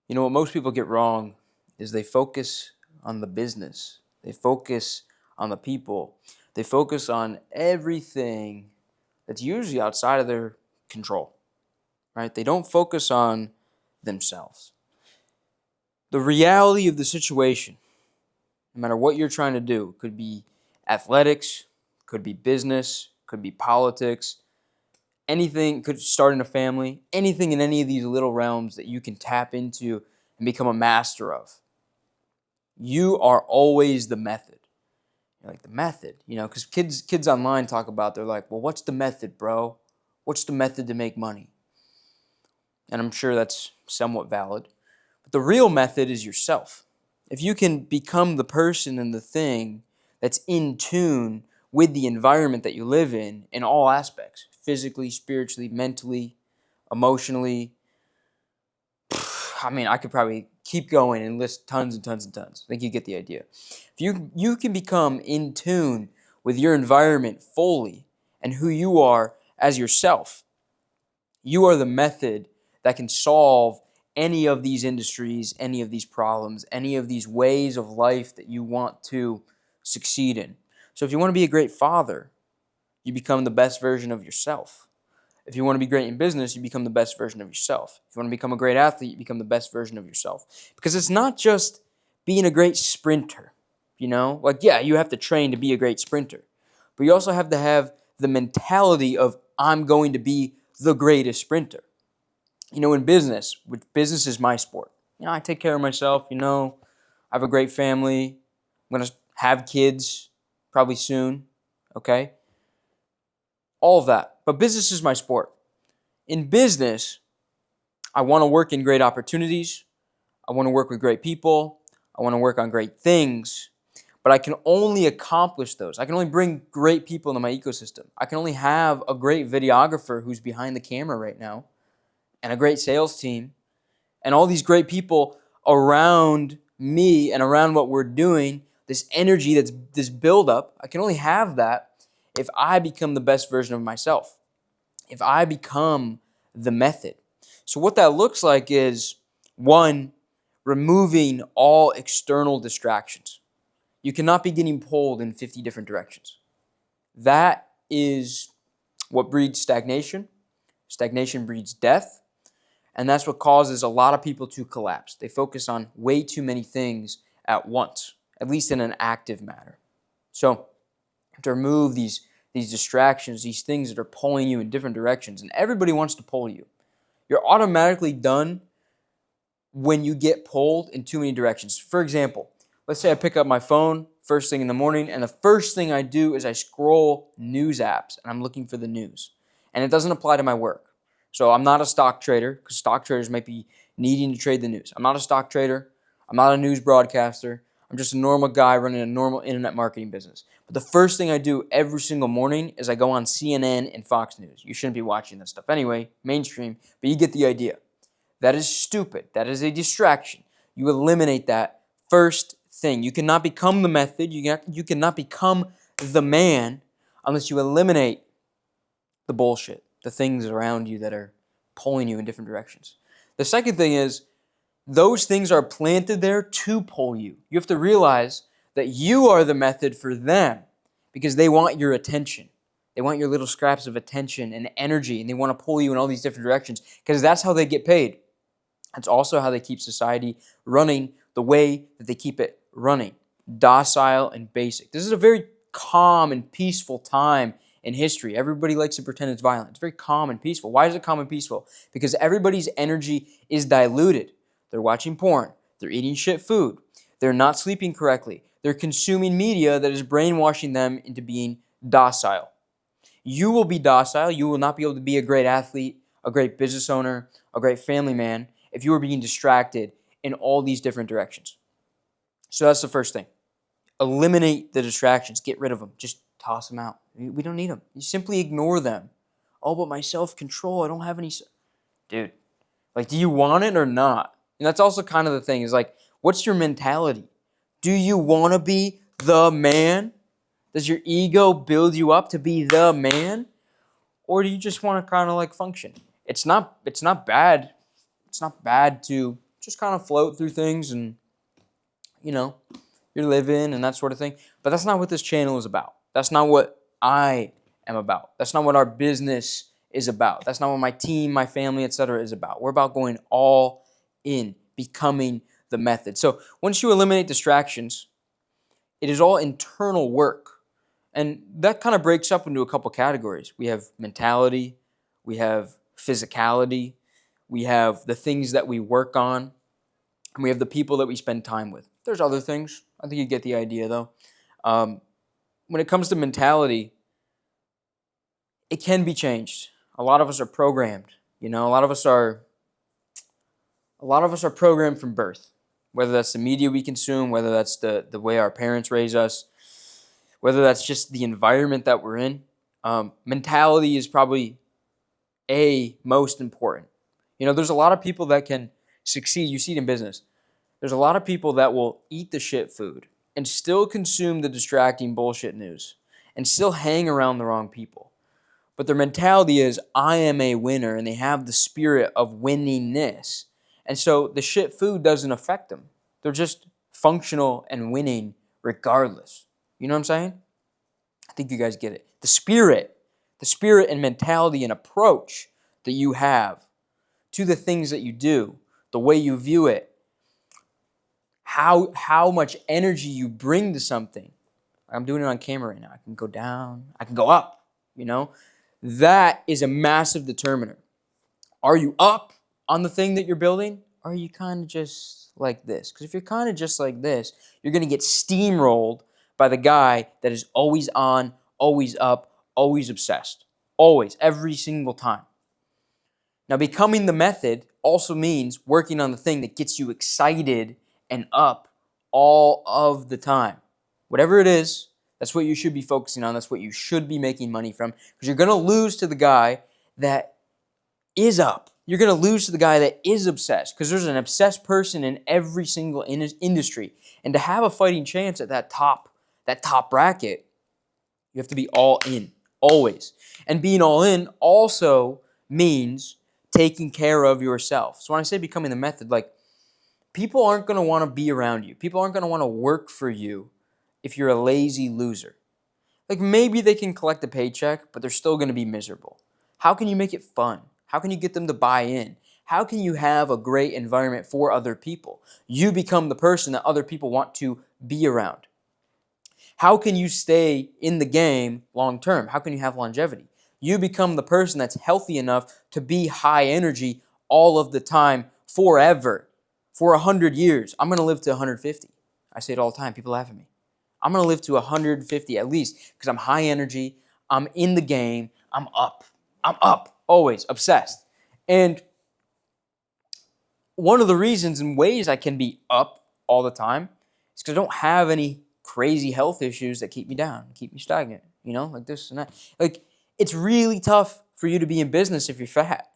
You know, what most people get wrong is they focus on the business, they focus on the people, they focus on everything that's usually outside of their control, right? They don't focus on themselves. The reality of the situation, no matter what you're trying to do, could be athletics, could be business, could be politics, anything, could start in a family, anything in any of these little realms that you can tap into and become a master of. You are always the method. You're like, the method, because kids online talk about, they're like, well, what's the method, bro? What's the method to make money? And I'm sure that's somewhat valid. But the real method is yourself. If you can become the person and the thing that's in tune with the environment that you live in all aspects, physically, spiritually, mentally, emotionally, I mean, I could probably keep going and list tons and tons and tons. I think you get the idea. If you can become in tune with your environment fully and who you are as yourself, you are the method that can solve any of these industries, any of these problems, any of these ways of life that you want to succeed in. So if you want to be a great father, you become the best version of yourself. If you want to be great in business, you become the best version of yourself. If you want to become a great athlete, you become the best version of yourself. Because it's not just being a great sprinter, Like, yeah, you have to train to be a great sprinter. But you also have to have the mentality of, I'm going to be the greatest sprinter. In business, which business is my sport. I take care of myself, I have a great family. I'm going to have kids probably soon, okay? All of that. But business is my sport. In business, I want to work in great opportunities. I want to work with great people. I want to work on great things. But I can only accomplish those. I can only bring great people into my ecosystem. I can only have a great videographer who's behind the camera right now, and a great sales team, and all these great people around me and around what we're doing, this energy, that's this buildup. I can only have that if I become the best version of myself, if I become the method. So what that looks like is, one, removing all external distractions. You cannot be getting pulled in 50 different directions. That is what breeds stagnation. Stagnation breeds death. And that's what causes a lot of people to collapse. They focus on way too many things at once, at least in an active manner. So you have to remove these distractions, these things that are pulling you in different directions. And everybody wants to pull you. You're automatically done when you get pulled in too many directions. For example, let's say I pick up my phone first thing in the morning, and the first thing I do is I scroll news apps, and I'm looking for the news. And it doesn't apply to my work. So I'm not a stock trader, because stock traders might be needing to trade the news. I'm not a stock trader. I'm not a news broadcaster. I'm just a normal guy running a normal internet marketing business. But the first thing I do every single morning is I go on CNN and Fox News. You shouldn't be watching that stuff anyway, mainstream, but you get the idea. That is stupid. That is a distraction. You eliminate that first thing. You cannot become the method. You cannot become the man unless you eliminate the bullshit, the things around you that are pulling you in different directions. The second thing is, those things are planted there to pull you. You have to realize that you are the method for them, because they want your attention. They want your little scraps of attention and energy, and they want to pull you in all these different directions, because that's how they get paid. It's also how they keep society running the way that they keep it running. Docile and basic. This is a very calm and peaceful time in history. Everybody likes to pretend it's violent. It's very calm and peaceful. Why is it calm and peaceful? Because everybody's energy is diluted. They're watching porn. They're eating shit food. They're not sleeping correctly. They're consuming media that is brainwashing them into being docile. You will be docile. You will not be able to be a great athlete, a great business owner, a great family man if you are being distracted in all these different directions. So that's the first thing. Eliminate the distractions. Get rid of them. Just toss them out. We don't need them. You simply ignore them. Oh, but my self-control, I don't have any... Dude, do you want it or not? And that's also kind of the thing, is what's your mentality? Do you want to be the man? Does your ego build you up to be the man? Or do you just want to kind of function? It's not bad. It's not bad to just kind of float through things and, you know, you're living and that sort of thing. But that's not what this channel is about. That's not what I am about. That's not what our business is about. That's not what my team, my family, etc. is about. We're about going all in, becoming the method. So once you eliminate distractions, it is all internal work. And that kind of breaks up into a couple categories. We have mentality, we have physicality, we have the things that we work on, and we have the people that we spend time with. There's other things. I think you get the idea, though. When it comes to mentality, it can be changed. A lot of us are programmed. A lot of us are programmed from birth. Whether that's the media we consume, whether that's the way our parents raise us, whether that's just the environment that we're in. Mentality is probably most important. There's a lot of people that can succeed. You see it in business. There's a lot of people that will eat the shit food and still consume the distracting bullshit news and still hang around the wrong people. But their mentality is, I am a winner, and they have the spirit of winningness. And so the shit food doesn't affect them. They're just functional and winning regardless. You know what I'm saying? I think you guys get it. The spirit and mentality and approach that you have to the things that you do, the way you view it, how much energy you bring to something. I'm doing it on camera right now. I can go down, I can go up, That is a massive determiner. Are you up on the thing that you're building? Or are you kind of just like this? Because if you're kind of just like this, you're going to get steamrolled by the guy that is always on, always up, always obsessed. Always, every single time. Now, becoming the method also means working on the thing that gets you excited and up all of the time. Whatever it is, that's what you should be focusing on. That's what you should be making money from. Because you're going to lose to the guy that is up. You're going to lose to the guy that is obsessed. Because there's an obsessed person in every single industry. And to have a fighting chance at that top bracket, you have to be all in, always. And being all in also means taking care of yourself. So when I say becoming the method, people aren't going to want to be around you. People aren't going to want to work for you if you're a lazy loser. Maybe they can collect a paycheck, but they're still going to be miserable. How can you make it fun? How can you get them to buy in? How can you have a great environment for other people? You become the person that other people want to be around. How can you stay in the game long term? How can you have longevity? You become the person that's healthy enough to be high energy all of the time forever. For 100 years. I'm going to live to 150. I say it all the time. People laugh at me. I'm going to live to 150 at least because I'm high energy. I'm in the game. I'm up. Always obsessed. And one of the reasons and ways I can be up all the time is because I don't have any crazy health issues that keep me down, keep me stagnant, like this and that. It's really tough for you to be in business if you're fat.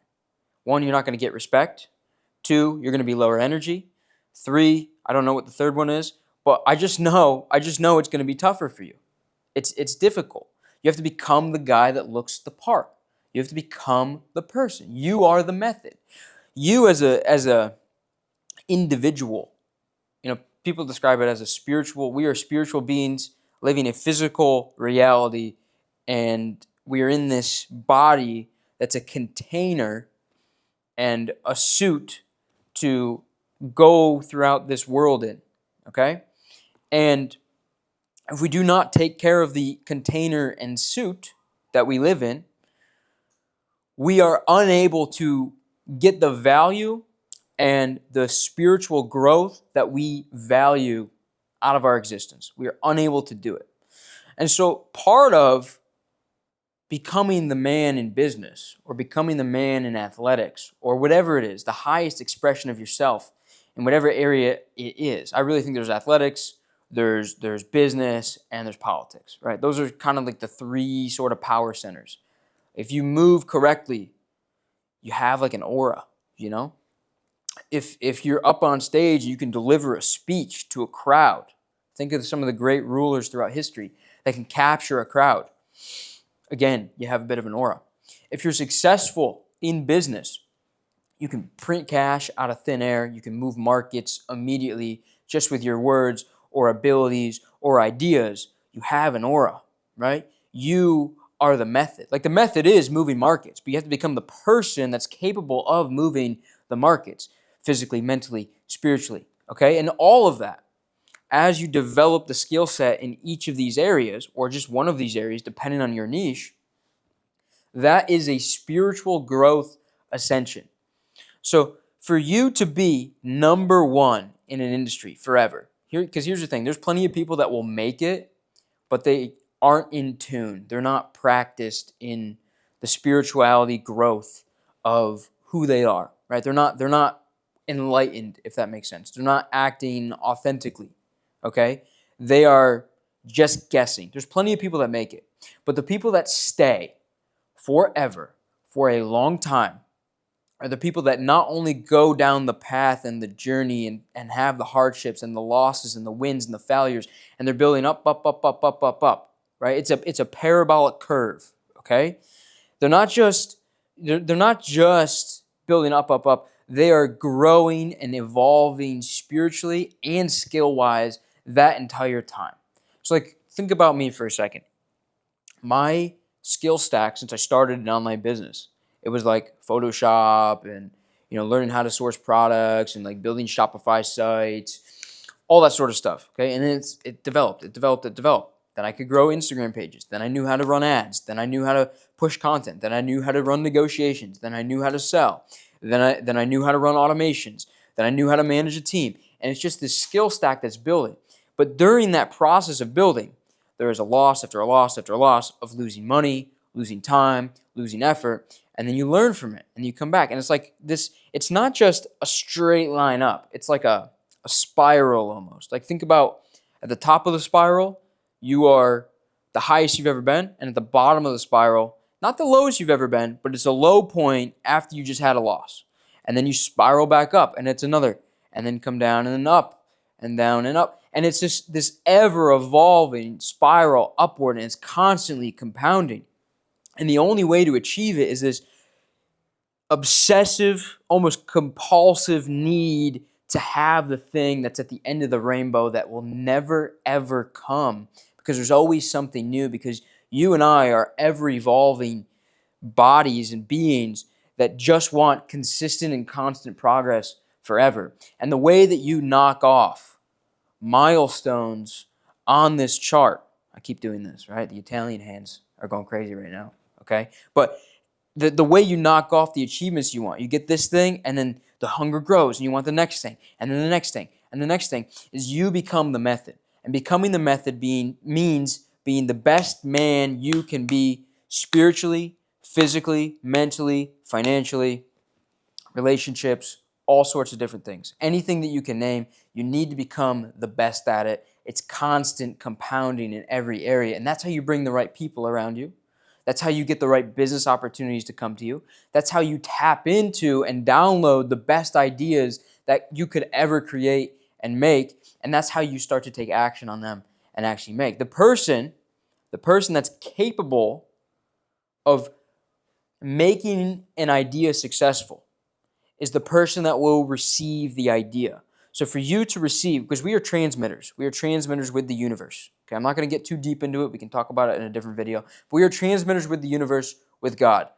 1, you're not going to get respect. 2, you're going to be lower energy. 3, I don't know what the third one is, but I just know it's going to be tougher for you. It's difficult. You have to become the guy that looks the part. You have to become the person. You are the method. You as a individual, people describe it as we are spiritual beings living a physical reality, and we are in this body that's a container and a suit to go throughout this world in, okay? And if we do not take care of the container and suit that we live in, we are unable to get the value and the spiritual growth that we value out of our existence. We are unable to do it. And so part of becoming the man in business or becoming the man in athletics or whatever it is, the highest expression of yourself in whatever area it is. I really think there's athletics, there's business, and there's politics, right? Those are kind of like the 3 sort of power centers. If you move correctly, you have like an aura, If you're up on stage, you can deliver a speech to a crowd. Think of some of the great rulers throughout history that can capture a crowd. Again, you have a bit of an aura. If you're successful in business, You can print cash out of thin air. You can move markets immediately just with your words or abilities or ideas. You have an aura, right? You are the method. Like the method is moving markets, but you have to become the person that's capable of moving the markets physically, mentally, spiritually, okay? And all of that, as you develop the skill set in each of these areas, or just one of these areas, depending on your niche, that is a spiritual growth ascension. So for you to be number one in an industry forever, because here's the thing, there's plenty of people that will make it, but they aren't in tune. They're not practiced in the spirituality growth of who they are, right? They're not enlightened, if that makes sense. They're not acting authentically, okay? They are just guessing. There's plenty of people that make it, but the people that stay forever, for a long time, are the people that not only go down the path and the journey and have the hardships and the losses and the wins and the failures, and they're building up, up, up, up, up, up, up, right? It's a parabolic curve, okay? They're not just building up, up, up. They are growing and evolving spiritually and skill-wise that entire time. So like, think about me for a second. My skill stack since I started an online business, it was like Photoshop and learning how to source products and like building Shopify sites, all that sort of stuff. Okay, and then it developed. Then I could grow Instagram pages. Then I knew how to run ads. Then I knew how to push content. Then I knew how to run negotiations. Then I knew how to sell. Then I knew how to run automations. Then I knew how to manage a team. And it's just this skill stack that's building. But during that process of building, there is a loss after a loss after a loss of losing money, losing time, losing effort, and then you learn from it and you come back. And it's like this, it's not just a straight line up. It's like a spiral almost. Like think about at the top of the spiral, you are the highest you've ever been, and at the bottom of the spiral, not the lowest you've ever been, but it's a low point after you just had a loss. And then you spiral back up and it's another, and then come down and then up and down and up. And it's just this ever-evolving spiral upward, and it's constantly compounding. And the only way to achieve it is this obsessive, almost compulsive need to have the thing that's at the end of the rainbow that will never, ever come, because there's always something new, because you and I are ever-evolving bodies and beings that just want consistent and constant progress forever. And the way that you knock off milestones on this chart, I keep doing this, right? The Italian hands are going crazy right now, okay? But the way you knock off the achievements you want, you get this thing, and then the hunger grows, and you want the next thing, and then the next thing, and the next thing, is you become the method. And becoming the method means being the best man you can be spiritually, physically, mentally, financially, relationships, all sorts of different things. Anything that you can name, you need to become the best at it. It's constant compounding in every area, and that's how you bring the right people around you. That's how you get the right business opportunities to come to you. That's how you tap into and download the best ideas that you could ever create and make, and that's how you start to take action on them and actually make. The person that's capable of making an idea successful is the person that will receive the idea. So for you to receive, because we are transmitters with the universe. Okay, I'm not going to get too deep into it. We can talk about it in a different video. But we are transmitters with the universe, with God.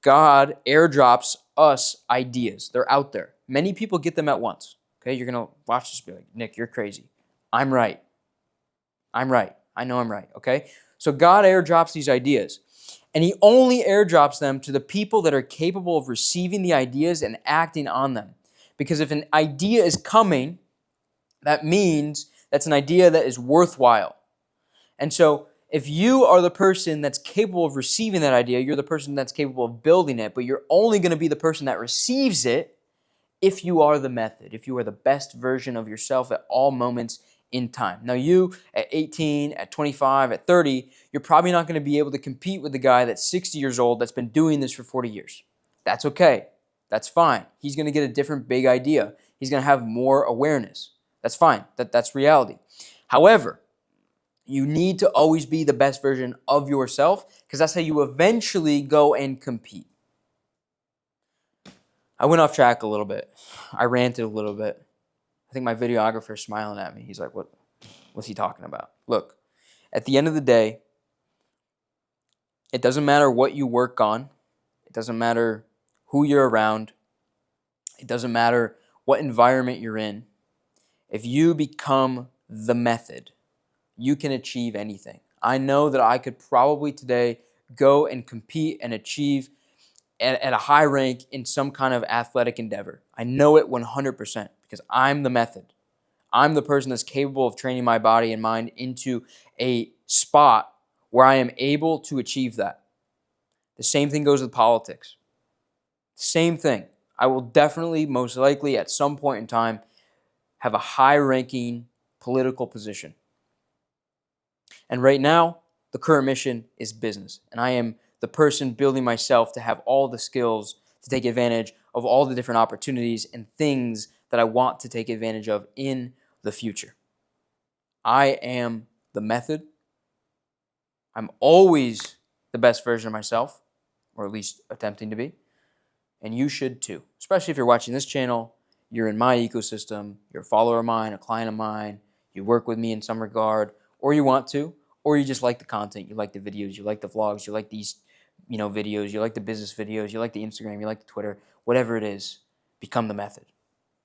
God airdrops us ideas. They're out there. Many people get them at once. Okay, you're going to watch this and be like, Nick, you're crazy. I'm right. I know I'm right. Okay, so God airdrops these ideas. And he only airdrops them to the people that are capable of receiving the ideas and acting on them. Because if an idea is coming, that means that's an idea that is worthwhile. And so if you are the person that's capable of receiving that idea, you're the person that's capable of building it, but you're only going to be the person that receives it if you are the method, if you are the best version of yourself at all moments in time. Now you at 18, at 25, at 30, you're probably not going to be able to compete with the guy that's 60 years old that's been doing this for 40 years. That's okay. That's fine. He's going to get a different big idea. He's going to have more awareness. That's fine. That's reality. However, you need to always be the best version of yourself, because that's how you eventually go and compete. I went off track a little bit. I ranted a little bit. I think my videographer's smiling at me. He's like, what's he talking about? Look, at the end of the day, it doesn't matter what you work on. It doesn't matter who you're around. It doesn't matter what environment you're in. If you become the method, you can achieve anything. I know that I could probably today go and compete and achieve at a high rank in some kind of athletic endeavor. I know it 100% because I'm the method. I'm the person that's capable of training my body and mind into a spot where I am able to achieve that. The same thing goes with politics. Same thing. I will definitely, most likely, at some point in time, have a high-ranking political position. And right now, the current mission is business. And I am the person building myself to have all the skills to take advantage of all the different opportunities and things that I want to take advantage of in the future. I am the method. I'm always the best version of myself, or at least attempting to be. And you should too. Especially if you're watching this channel, you're in my ecosystem, you're a follower of mine, a client of mine, you work with me in some regard, or you want to, or you just like the content, you like the videos, you like the vlogs, you like these, videos, you like the business videos, you like the Instagram, you like the Twitter, whatever it is, become the method.